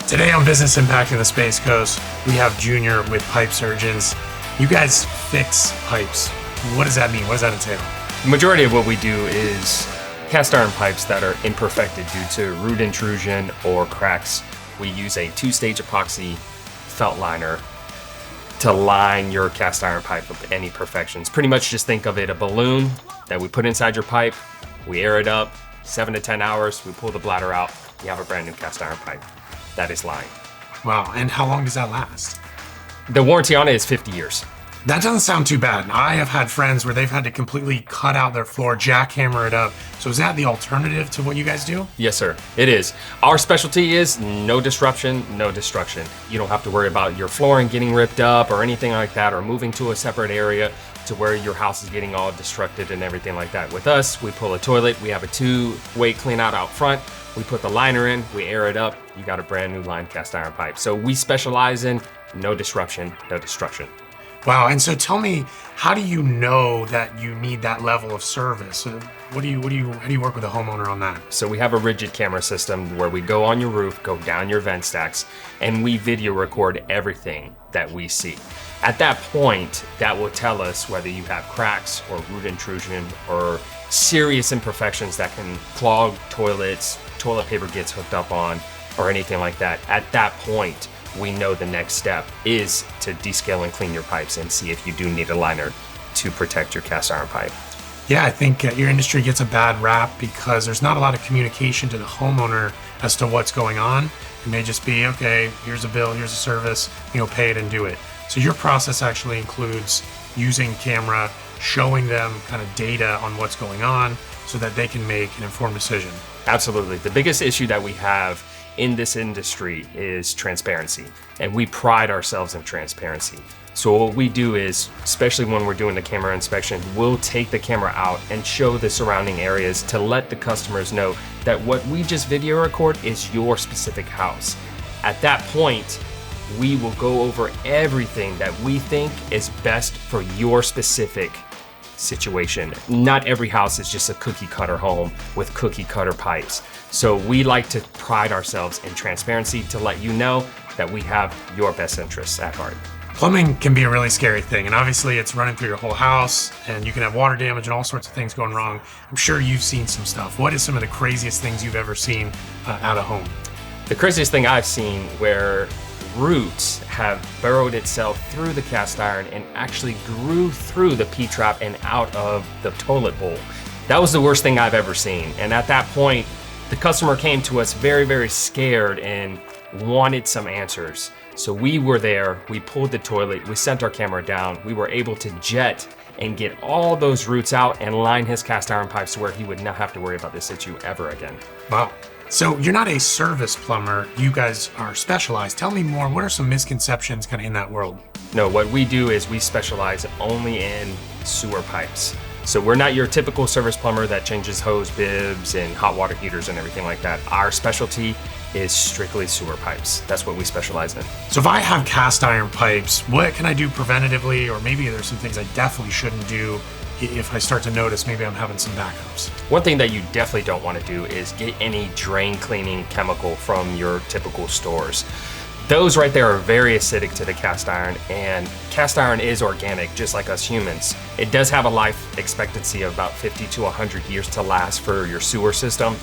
Today on Business Impacting the Space Coast, we have Junior with Pipe Surgeons. You guys fix pipes. What does that mean? What does that entail? The majority of what we do is cast iron pipes that are imperfected due to root intrusion or cracks. We use a two-stage epoxy felt liner to line your cast iron pipe with any imperfections. Pretty much just think of it a balloon that we put inside your pipe, we air it up, 7 to 10 hours, we pull the bladder out, you have a brand new cast iron pipe that is lined. Wow, and how long does that last? The warranty on it is 50 years. That doesn't sound too bad. I have had friends where they've had to completely cut out their floor, jackhammer it up. So is that the alternative to what you guys do? Yes, sir, it is. Our specialty is no disruption, no destruction. You don't have to worry about your flooring getting ripped up or anything like that, or moving to a separate area to where your house is getting all destructed and everything like that. With us, we pull a toilet, we have a two-way clean out front, we put the liner in, we air it up, you got a brand new lined cast iron pipe. So we specialize in no disruption, no destruction. Wow, and so tell me, how do you know that you need that level of service? How do you work with a homeowner on that? So we have a rigid camera system where we go on your roof, go down your vent stacks, and we video record everything that we see. At that point, that will tell us whether you have cracks or root intrusion or serious imperfections that can clog toilets, toilet paper gets hooked up on, or anything like that. At that point, we know the next step is to descale and clean your pipes and see if you do need a liner to protect your cast iron pipe. Yeah, I think your industry gets a bad rap because there's not a lot of communication to the homeowner as to what's going on. It may just be, okay, here's a bill, here's a service, pay it and do it. So your process actually includes using camera, showing them kind of data on what's going on so that they can make an informed decision. Absolutely. The biggest issue that we have in this industry is transparency, and we pride ourselves in transparency. So what we do is, especially when we're doing the camera inspection, we'll take the camera out and show the surrounding areas to let the customers know that what we just video record is your specific house. At that point, we will go over everything that we think is best for your specific situation. Not every house is just a cookie cutter home with cookie cutter pipes. So we like to pride ourselves in transparency to let you know that we have your best interests at heart. Plumbing can be a really scary thing, and obviously it's running through your whole house, and you can have water damage and all sorts of things going wrong. I'm sure you've seen some stuff. What is some of the craziest things you've ever seen at a home? The craziest thing I've seen where roots have burrowed itself through the cast iron and actually grew through the P-trap and out of the toilet bowl. That was the worst thing I've ever seen. And at that point, the customer came to us very, very scared and wanted some answers. So we were there, we pulled the toilet, we sent our camera down, we were able to jet and get all those roots out and line his cast iron pipes to where he would not have to worry about this issue ever again. Wow. So you're not a service plumber, you guys are specialized. Tell me more, what are some misconceptions kind of in that world? No, what we do is we specialize only in sewer pipes. So we're not your typical service plumber that changes hose bibs and hot water heaters and everything like that. Our specialty is strictly sewer pipes. That's what we specialize in. So if I have cast iron pipes, what can I do preventatively, or maybe there's some things I definitely shouldn't do if I start to notice maybe I'm having some backups? One thing that you definitely don't want to do is get any drain cleaning chemical from your typical stores. Those right there are very acidic to the cast iron, and cast iron is organic, just like us humans. It does have a life expectancy of about 50 to 100 years to last for your sewer system.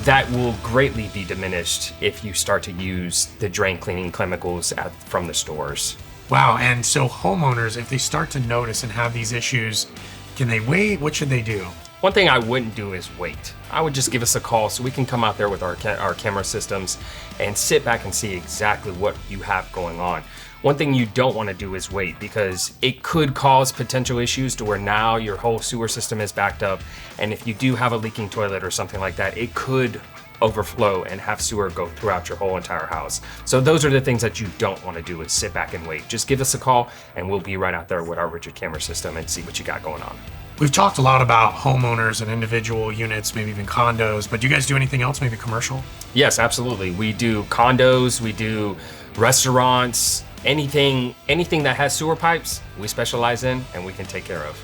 That will greatly be diminished if you start to use the drain cleaning chemicals from the stores. Wow, and so homeowners, if they start to notice and have these issues, can they wait? What should they do? One thing I wouldn't do is wait. I would just give us a call so we can come out there with our camera systems and sit back and see exactly what you have going on. One thing you don't want to do is wait, because it could cause potential issues to where now your whole sewer system is backed up, and if you do have a leaking toilet or something like that, it could overflow and have sewer go throughout your whole entire house. So those are the things that you don't want to do, is sit back and wait. Just give us a call and we'll be right out there with our rigid camera system and see what you got going on. We've talked a lot about homeowners and individual units, maybe even condos, but do you guys do anything else, maybe commercial? Yes, absolutely. We do condos, we do restaurants, anything that has sewer pipes, we specialize in and we can take care of.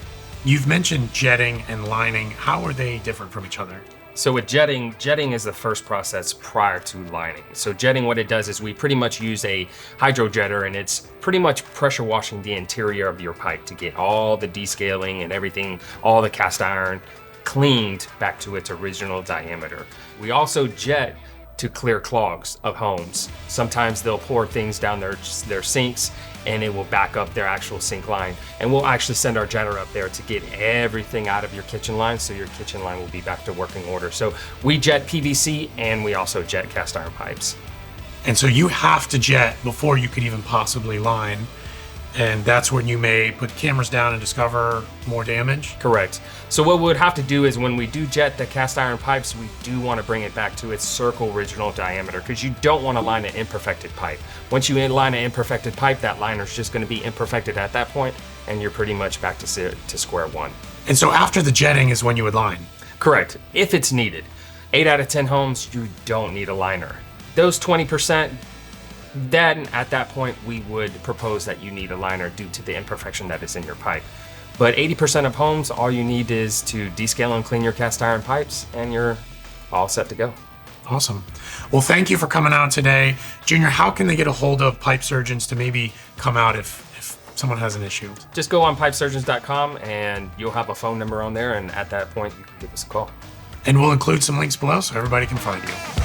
You've mentioned jetting and lining. How are they different from each other? So with jetting is the first process prior to lining. So jetting, what it does is we pretty much use a hydro jetter, and it's pretty much pressure washing the interior of your pipe to get all the descaling and everything, all the cast iron cleaned back to its original diameter. We also jet to clear clogs of homes. Sometimes they'll pour things down their sinks and it will back up their actual sink line. And we'll actually send our jetter up there to get everything out of your kitchen line, so your kitchen line will be back to working order. So we jet PVC and we also jet cast iron pipes. And so you have to jet before you could even possibly line. And that's when you may put cameras down and discover more damage. Correct. So what we would have to do is when we do jet the cast iron pipes, we do want to bring it back to its circle original diameter, because you don't want to line an imperfected pipe. Once you line an imperfected pipe, that liner's just going to be imperfected at that point, and you're pretty much back to square one. And so after the jetting is when you would line. Correct, if it's needed. 8 out of 10 homes, you don't need a liner. Those 20%, then at that point, we would propose that you need a liner due to the imperfection that is in your pipe. But 80% of homes, all you need is to descale and clean your cast iron pipes, and you're all set to go. Awesome. Well, thank you for coming out today. Junior, how can they get a hold of pipe surgeons to maybe come out if someone has an issue? Just go on pipesurgeons.com and you'll have a phone number on there, and at that point, you can give us a call. And we'll include some links below so everybody can find you.